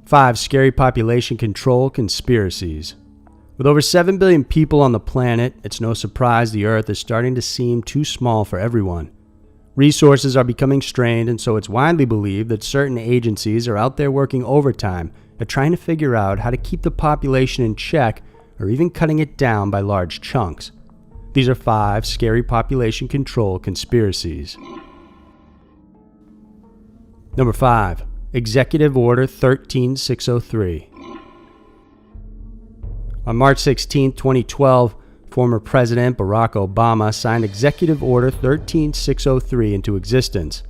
5 scary population control conspiracies. With over 7 billion people on the planet, it's no surprise the Earth is starting to seem too small for everyone. Resources are becoming strained, and so it's widely believed that certain agencies are out there working overtime at trying to figure out how to keep the population in check or even cutting it down by large chunks. These are 5 scary population control conspiracies. Number 5. Executive Order 13603. On March 16, 2012, former President Barack Obama signed Executive Order 13603 into existence.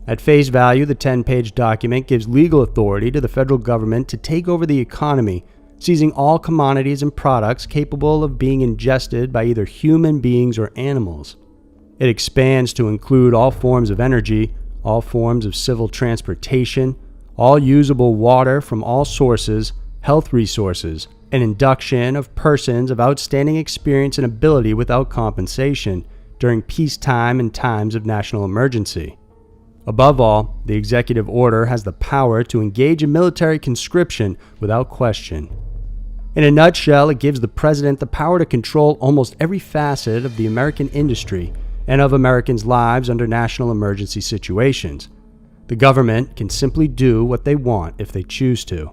At face value, the 10-page document gives legal authority to the federal government to take over the economy, seizing all commodities and products capable of being ingested by either human beings or animals. It expands to include all forms of energy, all forms of civil transportation, all usable water from all sources, health resources, and induction of persons of outstanding experience and ability without compensation during peacetime and times of national emergency. Above all, the executive order has the power to engage in military conscription without question. In a nutshell, it gives the president the power to control almost every facet of the American industry and of Americans' lives under national emergency situations. The government can simply do what they want if they choose to.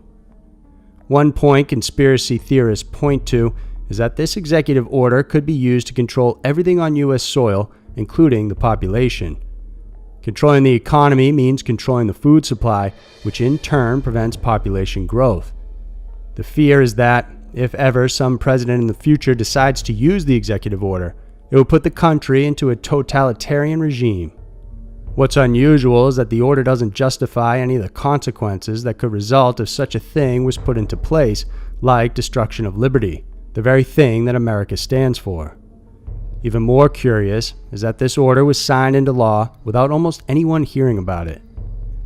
One point conspiracy theorists point to is that this executive order could be used to control everything on U.S. soil, including the population. Controlling the economy means controlling the food supply, which in turn prevents population growth. The fear is that, if ever some president in the future decides to use the executive order, it will put the country into a totalitarian regime. What's unusual is that the order doesn't justify any of the consequences that could result if such a thing was put into place, like destruction of liberty, the very thing that America stands for. Even more curious is that this order was signed into law without almost anyone hearing about it.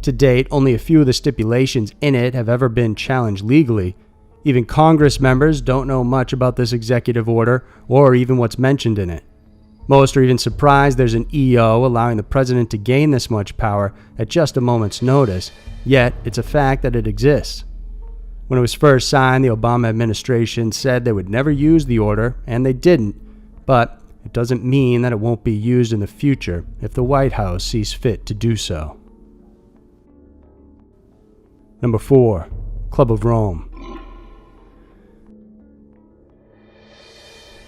To date, only a few of the stipulations in it have ever been challenged legally. Even Congress members don't know much about this executive order or even what's mentioned in it. Most are even surprised there's an EO allowing the president to gain this much power at just a moment's notice, yet it's a fact that it exists. When it was first signed, the Obama administration said they would never use the order, and they didn't, but it doesn't mean that it won't be used in the future if the White House sees fit to do so. Number 4. Club of Rome.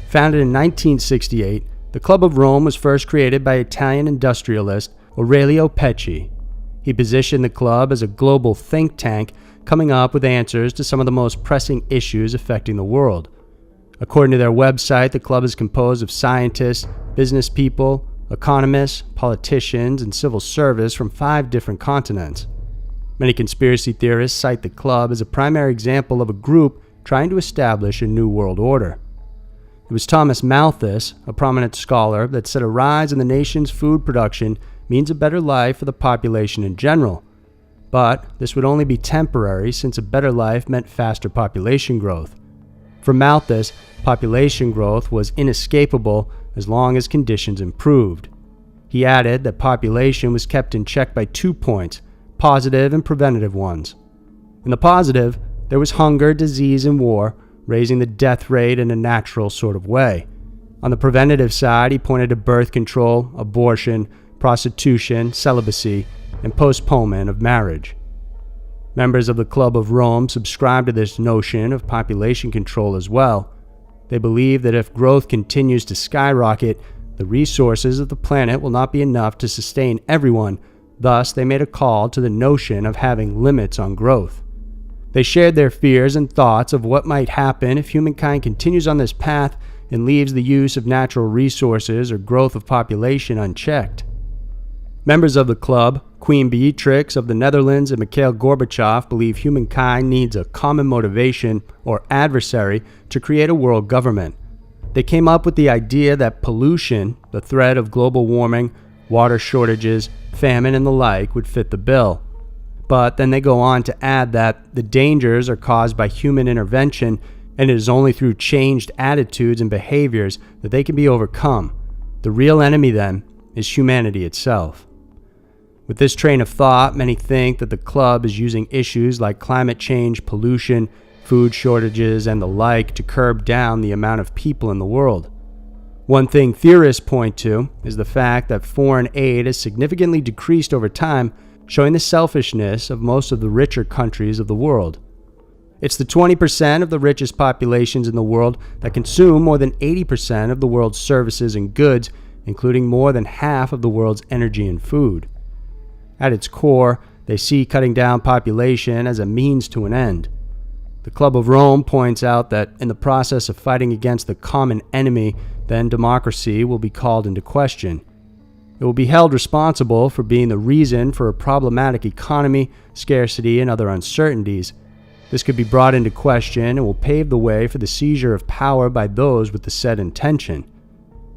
Founded in 1968, the Club of Rome was first created by Italian industrialist Aurelio Pecci. He positioned the club as a global think tank, coming up with answers to some of the most pressing issues affecting the world. According to their website, the club is composed of scientists, business people, economists, politicians, and civil service from 5 different continents. Many conspiracy theorists cite the club as a primary example of a group trying to establish a new world order. It was Thomas Malthus, a prominent scholar, that said a rise in the nation's food production means a better life for the population in general. But this would only be temporary, since a better life meant faster population growth. For Malthus, population growth was inescapable as long as conditions improved. He added that population was kept in check by 2 points, positive and preventative ones. In the positive, there was hunger, disease, and war, raising the death rate in a natural sort of way. On the preventative side, he pointed to birth control, abortion, prostitution, celibacy, and postponement of marriage. Members of the Club of Rome subscribe to this notion of population control as well. They believe that if growth continues to skyrocket, the resources of the planet will not be enough to sustain everyone. Thus, they made a call to the notion of having limits on growth. They shared their fears and thoughts of what might happen if humankind continues on this path and leaves the use of natural resources or growth of population unchecked. Members of the club, Queen Beatrix of the Netherlands and Mikhail Gorbachev, believe humankind needs a common motivation or adversary to create a world government. They came up with the idea that pollution, the threat of global warming, water shortages, famine, and the like would fit the bill. But then they go on to add that the dangers are caused by human intervention, and it is only through changed attitudes and behaviors that they can be overcome. The real enemy, then, is humanity itself. With this train of thought, many think that the club is using issues like climate change, pollution, food shortages, and the like to curb down the amount of people in the world. One thing theorists point to is the fact that foreign aid has significantly decreased over time, showing the selfishness of most of the richer countries of the world. It's the 20% of the richest populations in the world that consume more than 80% of the world's services and goods, including more than half of the world's energy and food. At its core, they see cutting down population as a means to an end. The Club of Rome points out that in the process of fighting against the common enemy, then democracy will be called into question. It will be held responsible for being the reason for a problematic economy, scarcity, and other uncertainties. This could be brought into question and will pave the way for the seizure of power by those with the said intention.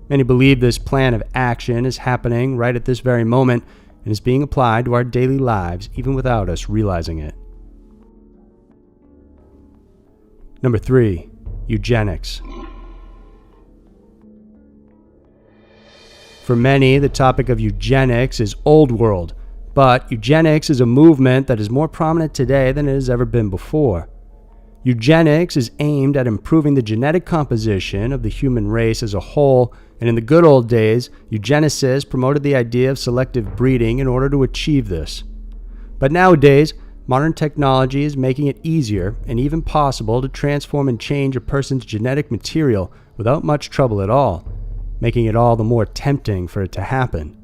Many believe this plan of action is happening right at this very moment and is being applied to our daily lives even without us realizing it. Number 3. Eugenics. For many, the topic of eugenics is old world, but eugenics is a movement that is more prominent today than it has ever been before. Eugenics is aimed at improving the genetic composition of the human race as a whole, and in the good old days, eugenicists promoted the idea of selective breeding in order to achieve this. But nowadays, modern technology is making it easier and even possible to transform and change a person's genetic material without much trouble at all, making it all the more tempting for it to happen.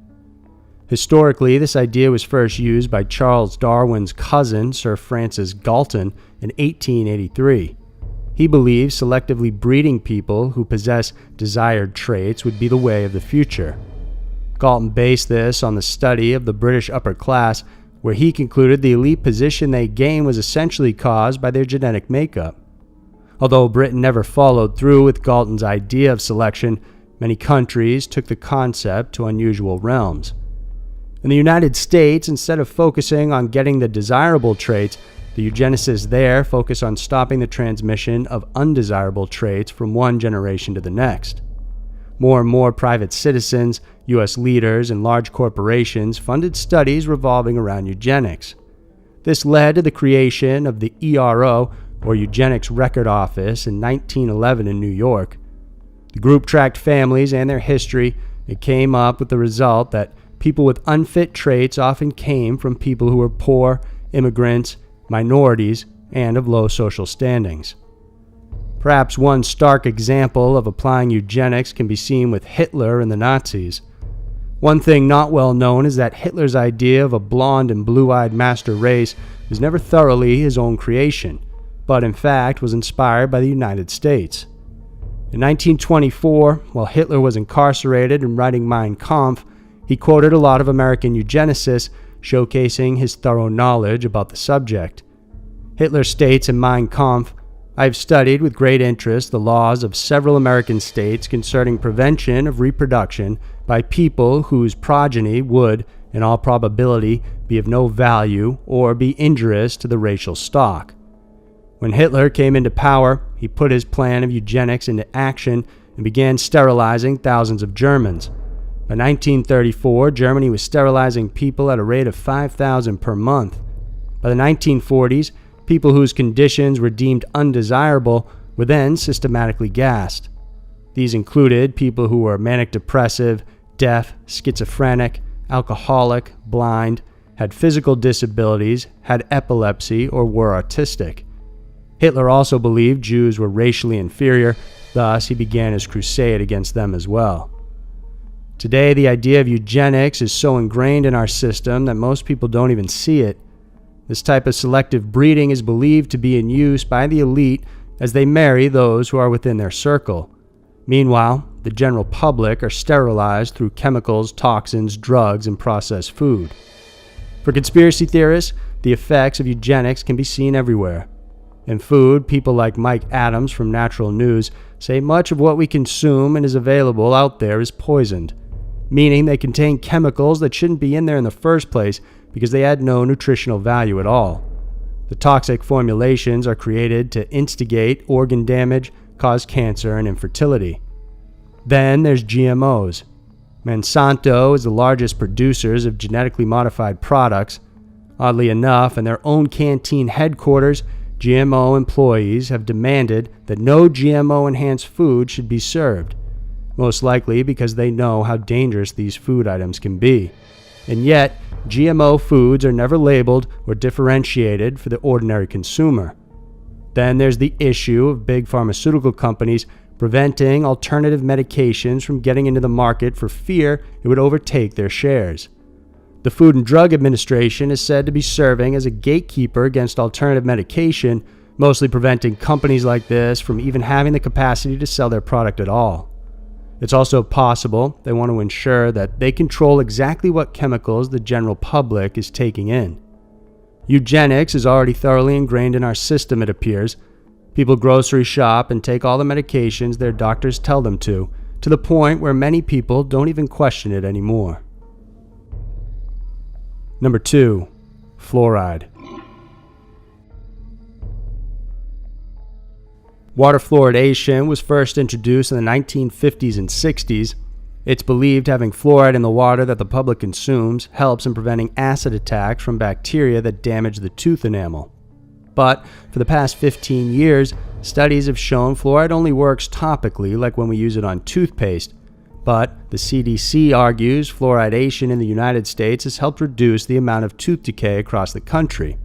Historically, this idea was first used by Charles Darwin's cousin, Sir Francis Galton, in 1883. He believed selectively breeding people who possess desired traits would be the way of the future. Galton based this on the study of the British upper class, where he concluded the elite position they gained was essentially caused by their genetic makeup. Although Britain never followed through with Galton's idea of selection, many countries took the concept to unusual realms. In the United States, instead of focusing on getting the desirable traits, the eugenicists there focus on stopping the transmission of undesirable traits from one generation to the next. More and more private citizens, U.S. leaders, and large corporations funded studies revolving around eugenics. This led to the creation of the ERO, or Eugenics Record Office, in 1911 in New York. The group tracked families and their history and came up with the result that people with unfit traits often came from people who were poor, immigrants, minorities, and of low social standings. Perhaps one stark example of applying eugenics can be seen with Hitler and the Nazis. One thing not well known is that Hitler's idea of a blonde and blue-eyed master race was never thoroughly his own creation, but in fact was inspired by the United States. In 1924, while Hitler was incarcerated and writing Mein Kampf, he quoted a lot of American eugenicists, showcasing his thorough knowledge about the subject. Hitler states in Mein Kampf, "I have studied with great interest the laws of several American states concerning prevention of reproduction by people whose progeny would, in all probability, be of no value or be injurious to the racial stock." When Hitler came into power, he put his plan of eugenics into action and began sterilizing thousands of Germans. By 1934, Germany was sterilizing people at a rate of 5,000 per month. By the 1940s, people whose conditions were deemed undesirable were then systematically gassed. These included people who were manic depressive, deaf, schizophrenic, alcoholic, blind, had physical disabilities, had epilepsy, or were autistic. Hitler also believed Jews were racially inferior, thus he began his crusade against them as well. Today, the idea of eugenics is so ingrained in our system that most people don't even see it. This type of selective breeding is believed to be in use by the elite as they marry those who are within their circle. Meanwhile, the general public are sterilized through chemicals, toxins, drugs, and processed food. For conspiracy theorists, the effects of eugenics can be seen everywhere. In food, people like Mike Adams from Natural News say much of what we consume and is available out there is poisoned, meaning they contain chemicals that shouldn't be in there in the first place because they add no nutritional value at all. The toxic formulations are created to instigate organ damage, cause cancer, and infertility. Then there's GMOs. Monsanto is the largest producers of genetically modified products. Oddly enough, in their own canteen headquarters, GMO employees have demanded that no GMO-enhanced food should be served, most likely because they know how dangerous these food items can be. And yet, GMO foods are never labeled or differentiated for the ordinary consumer. Then there's the issue of big pharmaceutical companies preventing alternative medications from getting into the market for fear it would overtake their shares. The Food and Drug Administration is said to be serving as a gatekeeper against alternative medication, mostly preventing companies like this from even having the capacity to sell their product at all. It's also possible they want to ensure that they control exactly what chemicals the general public is taking in. Eugenics is already thoroughly ingrained in our system, it appears. People grocery shop and take all the medications their doctors tell them to the point where many people don't even question it anymore. Number 2. Fluoride. Water fluoridation was first introduced in the 1950s and 60s. It's believed having fluoride in the water that the public consumes helps in preventing acid attacks from bacteria that damage the tooth enamel. But for the past 15 years, studies have shown fluoride only works topically, like when we use it on toothpaste. But the CDC argues fluoridation in the United States has helped reduce the amount of tooth decay across the country.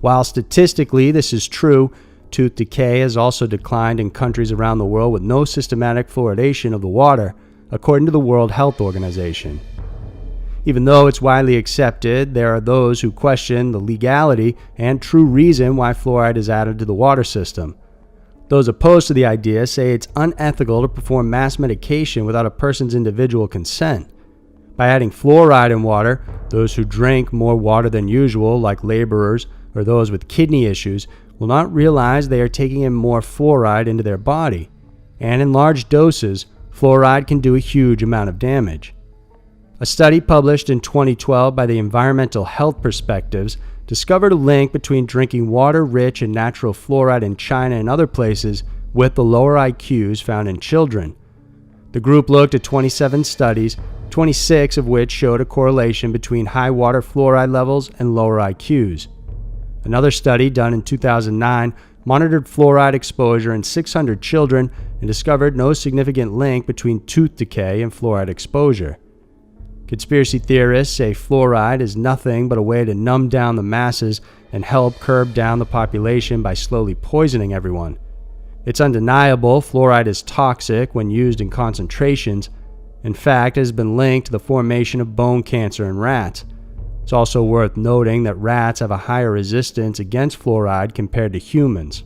While statistically this is true, tooth decay has also declined in countries around the world with no systematic fluoridation of the water, according to the World Health Organization. Even though it's widely accepted, there are those who question the legality and true reason why fluoride is added to the water system. Those opposed to the idea say it's unethical to perform mass medication without a person's individual consent. By adding fluoride in water, those who drink more water than usual, like laborers or those with kidney issues, will not realize they are taking in more fluoride into their body. And in large doses, fluoride can do a huge amount of damage. A study published in 2012 by the Environmental Health Perspectives discovered a link between drinking water rich in natural fluoride in China and other places with the lower IQs found in children. The group looked at 27 studies, 26 of which showed a correlation between high water fluoride levels and lower IQs. Another study done in 2009 monitored fluoride exposure in 600 children and discovered no significant link between tooth decay and fluoride exposure. Conspiracy theorists say fluoride is nothing but a way to numb down the masses and help curb down the population by slowly poisoning everyone. It's undeniable fluoride is toxic when used in concentrations. In fact, it has been linked to the formation of bone cancer in rats. It's also worth noting that rats have a higher resistance against fluoride compared to humans.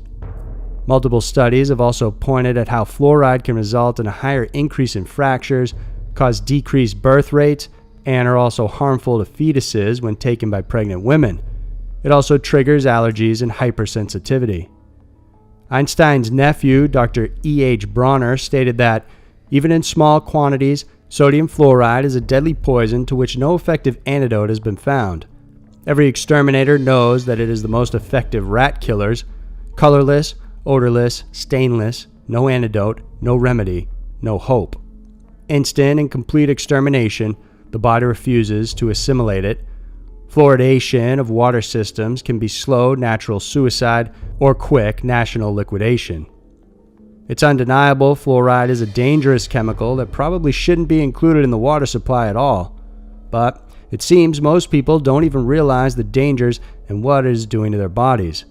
Multiple studies have also pointed at how fluoride can result in a higher increase in fractures, cause decreased birth rates, and are also harmful to fetuses when taken by pregnant women. It also triggers allergies and hypersensitivity. Einstein's nephew, Dr. E.H. Bronner, stated that, even in small quantities, sodium fluoride is a deadly poison to which no effective antidote has been found. Every exterminator knows that it is the most effective rat killers. Colorless, odorless, stainless, no antidote, no remedy, no hope. Instant and complete extermination, the body refuses to assimilate it. Fluoridation of water systems can be slow natural suicide or quick national liquidation. It's undeniable fluoride is a dangerous chemical that probably shouldn't be included in the water supply at all. But it seems most people don't even realize the dangers and what it is doing to their bodies.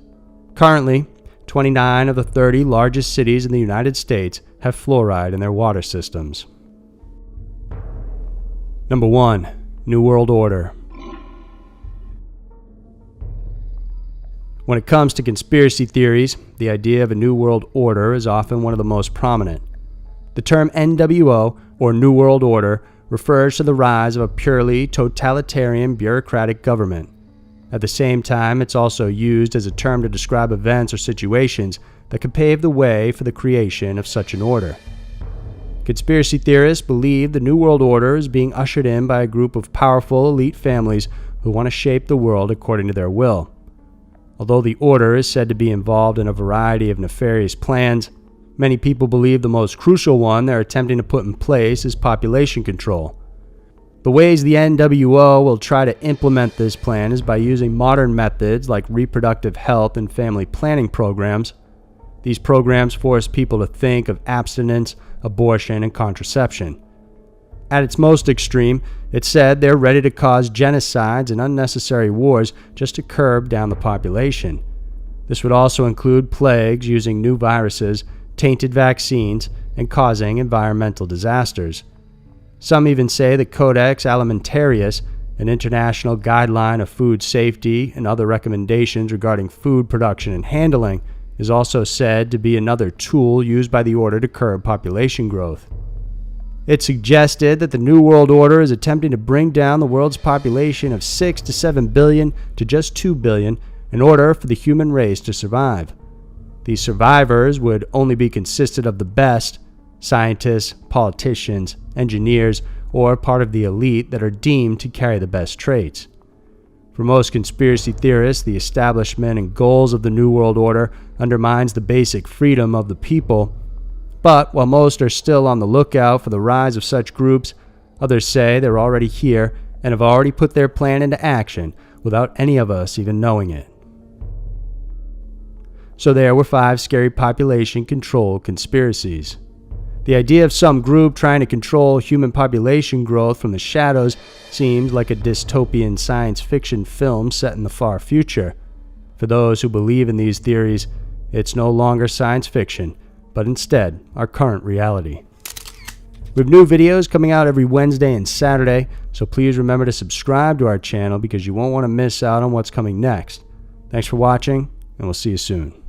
Currently, 29 of the 30 largest cities in the United States have fluoride in their water systems. Number 1. New World Order. When it comes to conspiracy theories, the idea of a New World Order is often one of the most prominent. The term NWO, or New World Order, refers to the rise of a purely totalitarian bureaucratic government. At the same time, it's also used as a term to describe events or situations that could pave the way for the creation of such an order. Conspiracy theorists believe the New World Order is being ushered in by a group of powerful elite families who want to shape the world according to their will. Although the order is said to be involved in a variety of nefarious plans, many people believe the most crucial one they're attempting to put in place is population control. The ways the NWO will try to implement this plan is by using modern methods like reproductive health and family planning programs. These programs force people to think of abstinence, abortion, and contraception. At its most extreme, it's said they're ready to cause genocides and unnecessary wars just to curb down the population. This would also include plagues using new viruses, tainted vaccines, and causing environmental disasters. Some even say the Codex Alimentarius, an international guideline of food safety and other recommendations regarding food production and handling, is also said to be another tool used by the order to curb population growth. It's suggested that the New World Order is attempting to bring down the world's population of 6 to 7 billion to just 2 billion in order for the human race to survive. These survivors would only be consisted of the best, scientists, politicians, engineers, or part of the elite that are deemed to carry the best traits. For most conspiracy theorists, the establishment and goals of the New World Order undermines the basic freedom of the people. But while most are still on the lookout for the rise of such groups, others say they're already here and have already put their plan into action without any of us even knowing it. So there were 5 scary population control conspiracies. The idea of some group trying to control human population growth from the shadows seems like a dystopian science fiction film set in the far future. For those who believe in these theories, it's no longer science fiction, but instead our current reality. We have new videos coming out every Wednesday and Saturday, so please remember to subscribe to our channel because you won't want to miss out on what's coming next. Thanks for watching, and we'll see you soon.